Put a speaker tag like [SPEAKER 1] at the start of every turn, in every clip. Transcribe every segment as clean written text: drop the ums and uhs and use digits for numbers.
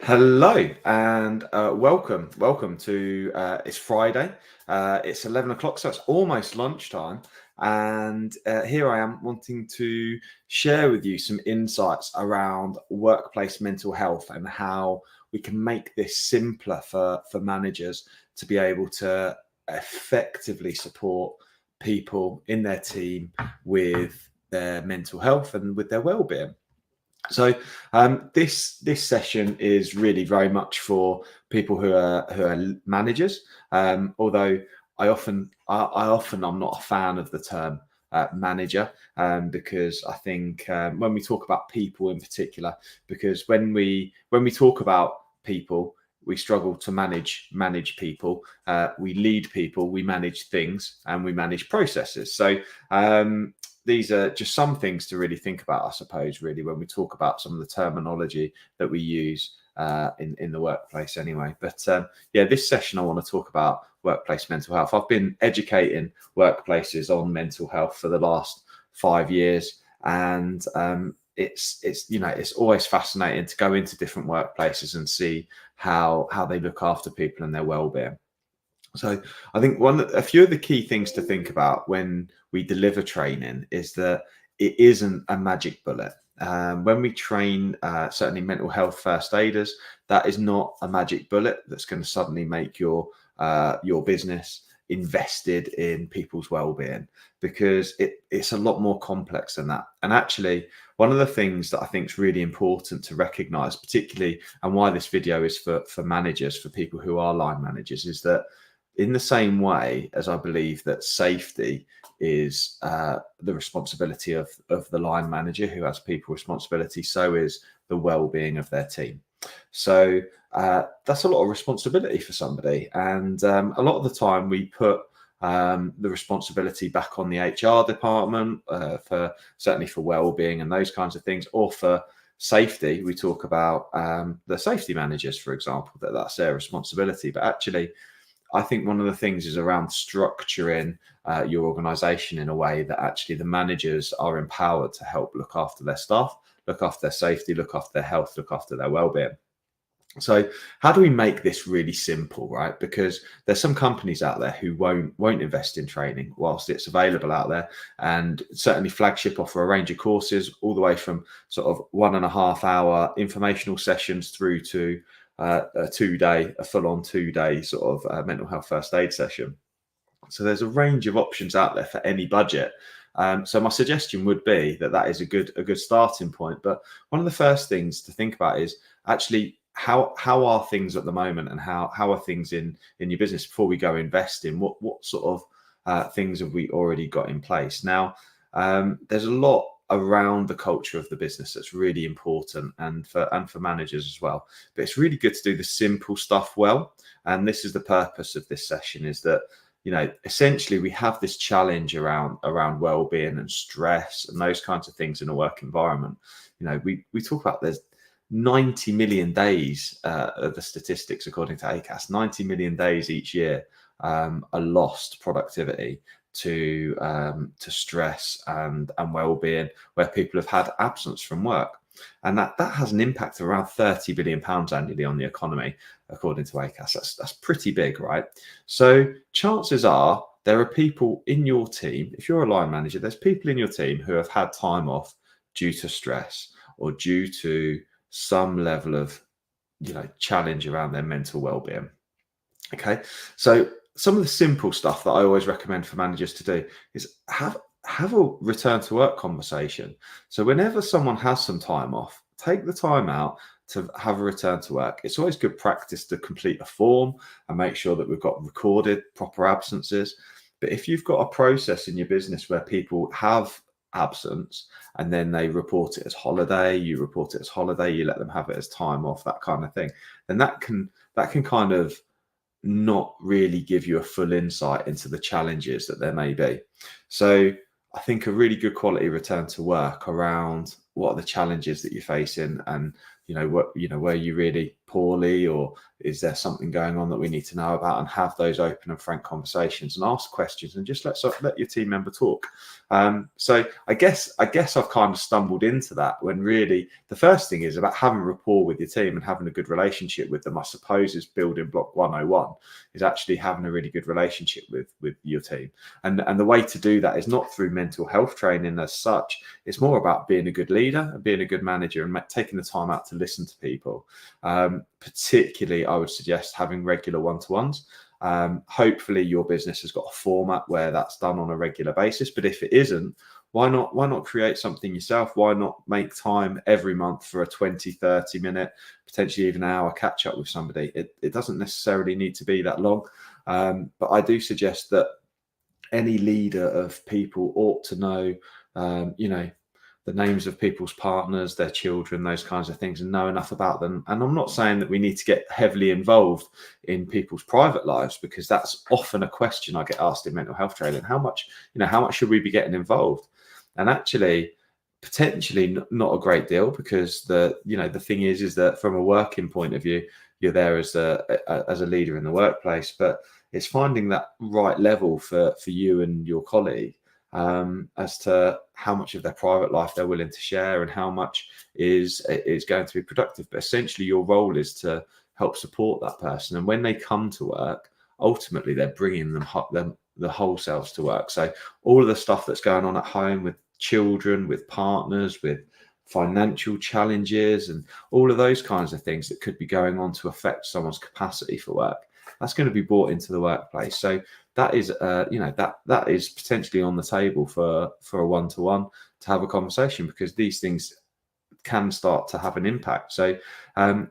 [SPEAKER 1] Hello and welcome to it's Friday. It's 11 o'clock, so it's almost lunchtime. And here I am wanting to share with you some insights around workplace mental health and how we can make this simpler for managers to be able to effectively support people in their team with their mental health and with their well-being. So this session is really very much for people who are managers. Although I often I'm not a fan of the term manager, because I think when we talk about people in particular, because when we talk about people, we struggle to manage people. We lead people, we manage things, and we manage processes. So these are just some things to really think about, I suppose, really, when we talk about some of the terminology that we use in the workplace anyway. But yeah, this session I want to talk about workplace mental health. I've been educating workplaces on mental health for the last 5 years, and it's always fascinating to go into different workplaces and see how they look after people and their well-being. So I think a few of the key things to think about when we deliver training is that it isn't a magic bullet. When we train, certainly mental health first aiders, that is not a magic bullet that's going to suddenly make your business invested in people's well-being, because it's a lot more complex than that. And actually, one of the things that I think is really important to recognize, particularly, and why this video is for managers, for people who are line managers, is that in the same way as I believe that safety is the responsibility of the line manager who has people responsibility, so is the well-being of their team. So that's a lot of responsibility for somebody, and a lot of the time we put the responsibility back on the HR department, for certainly for well-being and those kinds of things, or for safety. We talk about the safety managers, for example, that's their responsibility. But actually, I think one of the things is around structuring your organization in a way that actually the managers are empowered to help look after their staff, look after their safety, look after their health, look after their well-being. So how do we make this really simple, right? Because there's some companies out there who won't invest in training whilst it's available out there. And certainly Flagship offer a range of courses, all the way from sort of 1.5 hour informational sessions through to a full-on 2 day sort of mental health first aid session. So there's a range of options out there for any budget. So my suggestion would be that is a good starting point. But one of the first things to think about is actually how are things at the moment, and how are things in your business before we go invest in what sort of things have we already got in place. Now, there's a lot around the culture of the business that's really important, and for managers as well. But it's really good to do the simple stuff well. And this is the purpose of this session, is that, essentially we have this challenge around well-being and stress and those kinds of things in a work environment. We talk about there's 90 million days of the statistics according to ACAS, 90 million days each year are lost productivity to stress and well-being, where people have had absence from work. And that has an impact of around £30 billion annually on the economy, according to ACAS. That's pretty big, right? So chances are there are people in your team, if you're a line manager, there's people in your team who have had time off due to stress or due to some level of challenge around their mental well-being. Okay, so some of the simple stuff that I always recommend for managers to do is have a return to work conversation. So whenever someone has some time off, take the time out to have a return to work. It's always good practice to complete a form and make sure that we've got recorded proper absences. But if you've got a process in your business where people have absence and then they report it as holiday, you report it as holiday, you let them have it as time off, that kind of thing, then that can kind of not really give you a full insight into the challenges that there may be. So I think a really good quality return to work around what are the challenges that you're facing, and where you really poorly, or is there something going on that we need to know about, and have those open and frank conversations and ask questions and just let your team member talk. So I guess I've kind of stumbled into that, when really the first thing is about having rapport with your team and having a good relationship with them. I suppose is building block 101, is actually having a really good relationship with your team. And the way to do that is not through mental health training as such. It's more about being a good leader and being a good manager and taking the time out to listen to people. Particularly, I would suggest having regular one-to-ones. Hopefully your business has got a format where that's done on a regular basis, but if it isn't, why not create something yourself? Why not make time every month for a 20-30 minute, potentially even an hour catch up with somebody? It doesn't necessarily need to be that long, but I do suggest that any leader of people ought to know the names of people's partners, their children, those kinds of things, and know enough about them. And I'm not saying that we need to get heavily involved in people's private lives, because that's often a question I get asked in mental health training. How much should we be getting involved? And actually, potentially not a great deal, because the thing is that from a working point of view, you're there as a leader in the workplace, but it's finding that right level for you and your colleague, as to how much of their private life they're willing to share and how much is going to be productive. But essentially your role is to help support that person, and when they come to work, ultimately they're bringing them the whole selves to work. So all of the stuff that's going on at home with children, with partners, with financial challenges, and all of those kinds of things that could be going on to affect someone's capacity for work, that's going to be brought into the workplace. So that is that is potentially on the table for a one-to-one to have a conversation, because these things can start to have an impact. So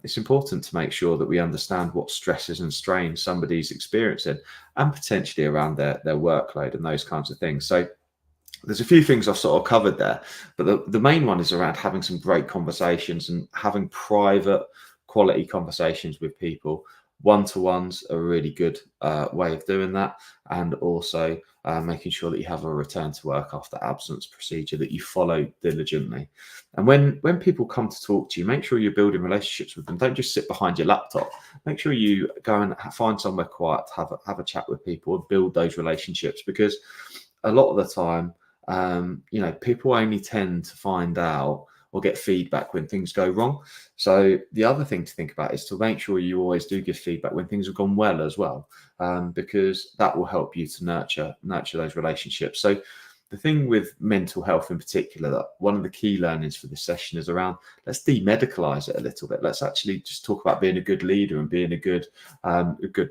[SPEAKER 1] it's important to make sure that we understand what stresses and strains somebody's experiencing, and potentially around their workload and those kinds of things. So there's a few things I've sort of covered there, but the main one is around having some great conversations and having private quality conversations with people. One-to-ones are a really good way of doing that, and also making sure that you have a return to work after absence procedure that you follow diligently. And when people come to talk to you, make sure you're building relationships with them. Don't just sit behind your laptop. Make sure you go and find somewhere quiet to have a chat with people and build those relationships, because a lot of the time, people only tend to find out or get feedback when things go wrong. So the other thing to think about is to make sure you always do give feedback when things have gone well as well, because that will help you to nurture those relationships. So the thing with mental health in particular, that one of the key learnings for this session is around, let's demedicalize it a little bit. Let's actually just talk about being a good leader and being a good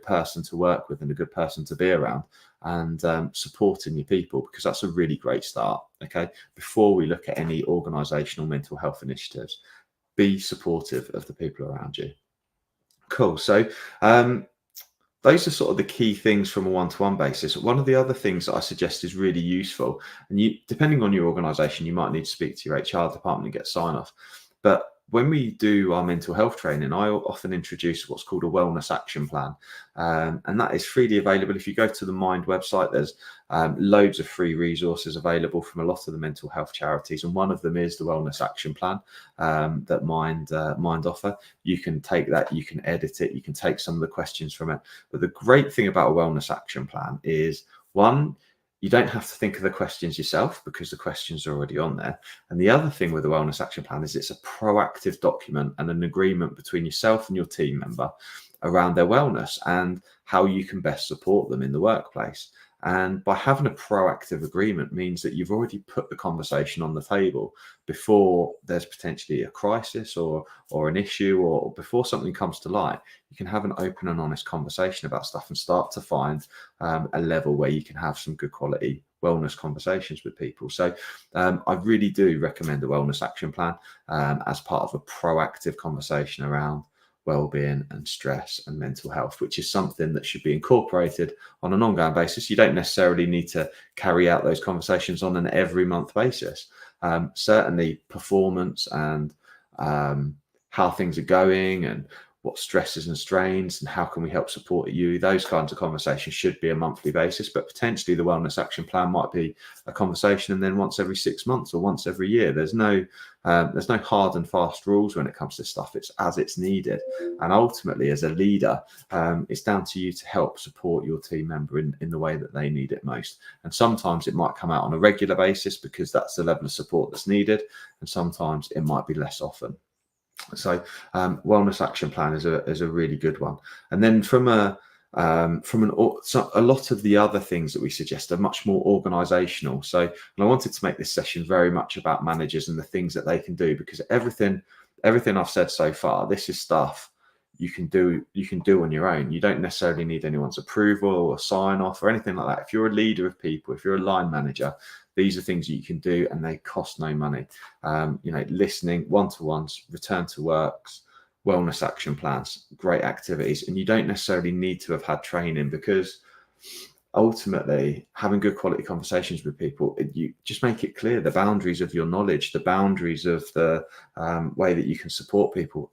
[SPEAKER 1] person to work with and a good person to be around, and supporting your people, because that's a really great start. Okay, before we look at any organizational mental health initiatives, be supportive of the people around you. Cool. So those are sort of the key things from a one-to-one basis. One of the other things that I suggest is really useful, and depending on your organization, you might need to speak to your HR department and get sign off. But when we do our mental health training, I often introduce what's called a wellness action plan. And that is freely available. If you go to the Mind website, there's loads of free resources available from a lot of the mental health charities. And one of them is the wellness action plan that Mind offer. You can take that, you can edit it, you can take some of the questions from it. But the great thing about a wellness action plan is, one, you don't have to think of the questions yourself, because the questions are already on there. And the other thing with the wellness action plan is it's a proactive document and an agreement between yourself and your team member around their wellness and how you can best support them in the workplace. And by having a proactive agreement means that you've already put the conversation on the table before there's potentially a crisis or an issue, or before something comes to light. You can have an open and honest conversation about stuff and start to find a level where you can have some good quality wellness conversations with people. So I really do recommend the wellness action plan as part of a proactive conversation around well-being and stress and mental health, which is something that should be incorporated on an ongoing basis. You don't necessarily need to carry out those conversations on an every month basis. Certainly performance and how things are going and what stresses and strains and how can we help support you. Those kinds of conversations should be a monthly basis, but potentially the wellness action plan might be a conversation and then once every 6 months or once every year. There's no hard and fast rules when it comes to stuff. It's as it's needed. And ultimately, as a leader, it's down to you to help support your team member in the way that they need it most. And sometimes it might come out on a regular basis because that's the level of support that's needed. And sometimes it might be less often. So wellness action plan is a really good one. And then so a lot of the other things that we suggest are much more organizational. So, and I wanted to make this session very much about managers and the things that they can do, because everything I've said so far, this is stuff you can do on your own. You don't necessarily need anyone's approval or sign off or anything like that. If you're a leader of people, if you're a line manager, these are things that you can do and they cost no money. Listening, one-to-ones, return to works, wellness action plans, great activities. And you don't necessarily need to have had training, because ultimately having good quality conversations with people, you just make it clear the boundaries of your knowledge, the boundaries of the way that you can support people.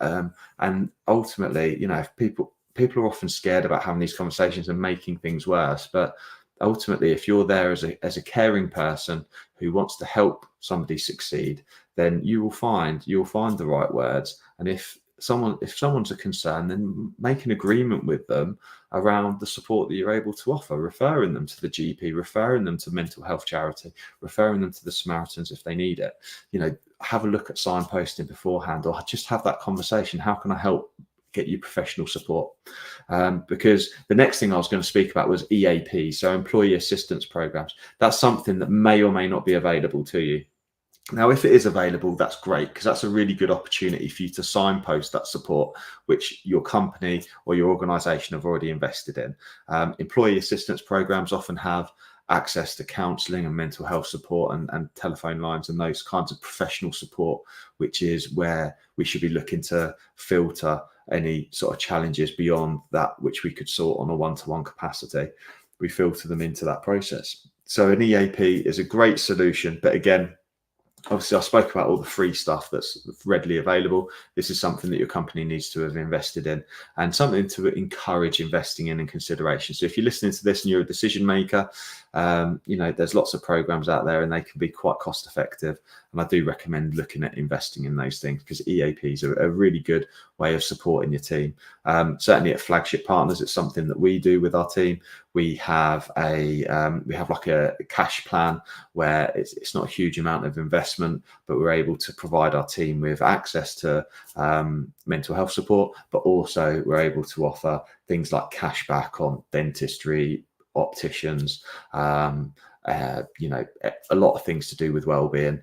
[SPEAKER 1] And ultimately, if people are often scared about having these conversations and making things worse. But ultimately, if you're there as a caring person who wants to help somebody succeed, then you'll find the right words. And if someone's a concern, then make an agreement with them around the support that you're able to offer, referring them to the GP, referring them to mental health charity, referring them to the Samaritans if they need it. Have a look at signposting beforehand, or just have that conversation. How can I help get you professional support? Because the next thing I was going to speak about was EAP, so employee assistance programs. That's something that may or may not be available to you. Now, if it is available, that's great, because that's a really good opportunity for you to signpost that support which your company or your organization have already invested in. Employee assistance programs often have access to counselling and mental health support and telephone lines and those kinds of professional support, which is where we should be looking to filter any sort of challenges beyond that which we could sort on a one-to-one capacity. We filter them into that process. So an EAP is a great solution, but again, obviously, I spoke about all the free stuff that's readily available. This is something that your company needs to have invested in, and something to encourage investing in and consideration. So if you're listening to this and you're a decision maker, there's lots of programs out there and they can be quite cost effective. And I do recommend looking at investing in those things, because EAPs are a really good way of supporting your team. Certainly at Flagship Partners, it's something that we do with our team. We have like a cash plan where it's not a huge amount of investment, but we're able to provide our team with access to mental health support, but also we're able to offer things like cash back on dentistry, opticians, a lot of things to do with wellbeing,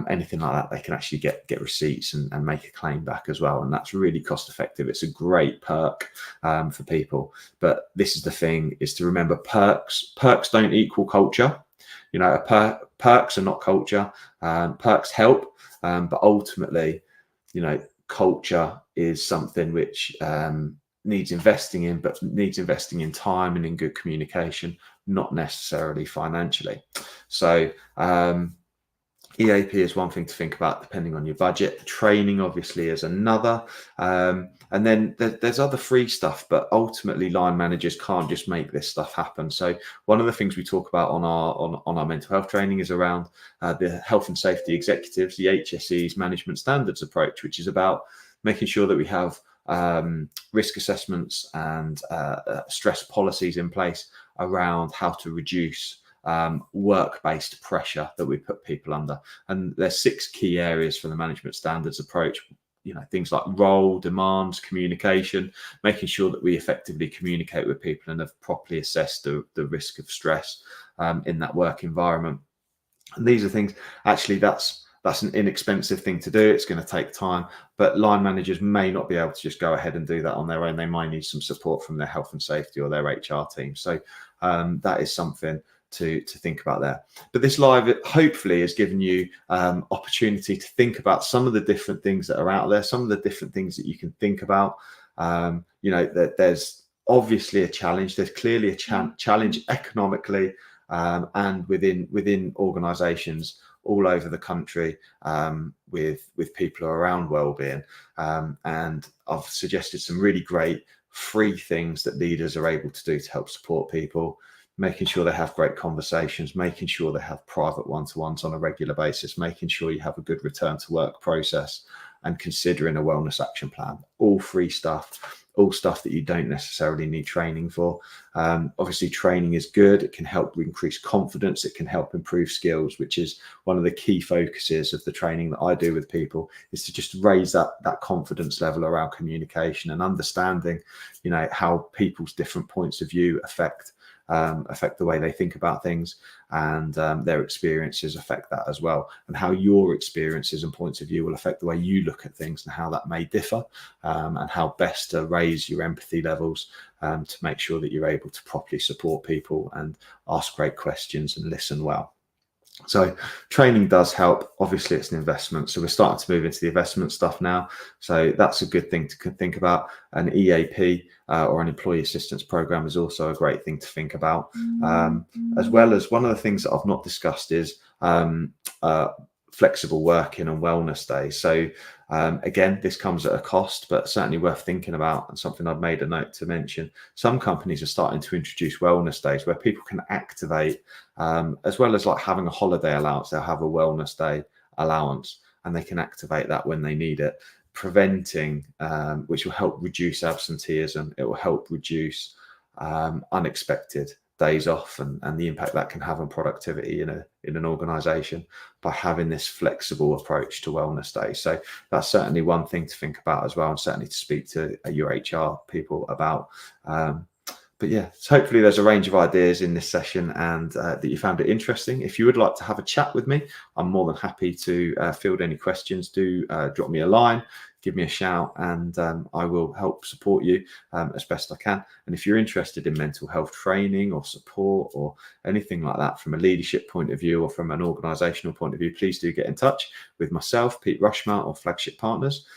[SPEAKER 1] anything like that. They can actually get receipts and make a claim back as well, and that's really cost effective. It's a great perk for people. But this is the thing, is to remember perks don't equal culture. Perks are not culture. Perks help, but ultimately, culture is something which needs investing in, but needs investing in time and in good communication, not necessarily financially. So EAP is one thing to think about depending on your budget. Training obviously is another, and then there's other free stuff, but ultimately line managers can't just make this stuff happen. So one of the things we talk about on our mental health training is around the health and safety executives, the HSE's management standards approach, which is about making sure that we have risk assessments and stress policies in place around how to reduce work-based pressure that we put people under. And there's 6 key areas for the management standards approach. Things like role, demands, communication, making sure that we effectively communicate with people and have properly assessed the risk of stress in that work environment. And these are things, actually, that's an inexpensive thing to do. It's going to take time, but line managers may not be able to just go ahead and do that on their own. They might need some support from their health and safety or their HR team. So that is something to think about there. But this live hopefully has given you opportunity to think about some of the different things that are out there, some of the different things that you can think about. That there's obviously a challenge. There's clearly a challenge economically and within organizations all over the country with people around wellbeing, and I've suggested some really great free things that leaders are able to do to help support people, making sure they have great conversations, making sure they have private one-to-ones on a regular basis, making sure you have a good return to work process, and considering a wellness action plan. All free stuff, all stuff that you don't necessarily need training for. Obviously, training is good. It can help increase confidence. It can help improve skills, which is one of the key focuses of the training that I do with people, is to just raise that confidence level around communication and understanding, how people's different points of view affect the way they think about things, and their experiences affect that as well, and how your experiences and points of view will affect the way you look at things, and how that may differ, and how best to raise your empathy levels to make sure that you're able to properly support people and ask great questions and listen well. So training does help. Obviously, it's an investment. So we're starting to move into the investment stuff now. So that's a good thing to think about. An EAP or an employee assistance program is also a great thing to think about. As well as, one of the things that I've not discussed is flexible working and wellness days. So again, this comes at a cost, but certainly worth thinking about, and something I've made a note to mention. Some companies are starting to introduce wellness days where people can activate, as well as like having a holiday allowance, they'll have a wellness day allowance, and they can activate that when they need it, preventing, which will help reduce absenteeism. It will help reduce unexpected days off, and the impact that can have on productivity in an organization by having this flexible approach to wellness days. So that's certainly one thing to think about as well, and certainly to speak to your HR people about. But yeah, so hopefully there's a range of ideas in this session, and that you found it interesting. If you would like to have a chat with me, I'm more than happy to field any questions. Do drop me a line, give me a shout, and I will help support you as best I can. And if you're interested in mental health training or support or anything like that from a leadership point of view or from an organizational point of view, please do get in touch with myself, Pete Rushmount, or Flagship Partners.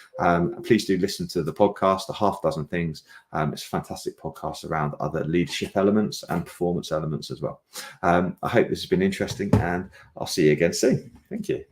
[SPEAKER 1] Please do listen to the podcast, The Half Dozen Things. It's a fantastic podcast around other leadership elements and performance elements as well. I hope this has been interesting, and I'll see you again soon. Thank you.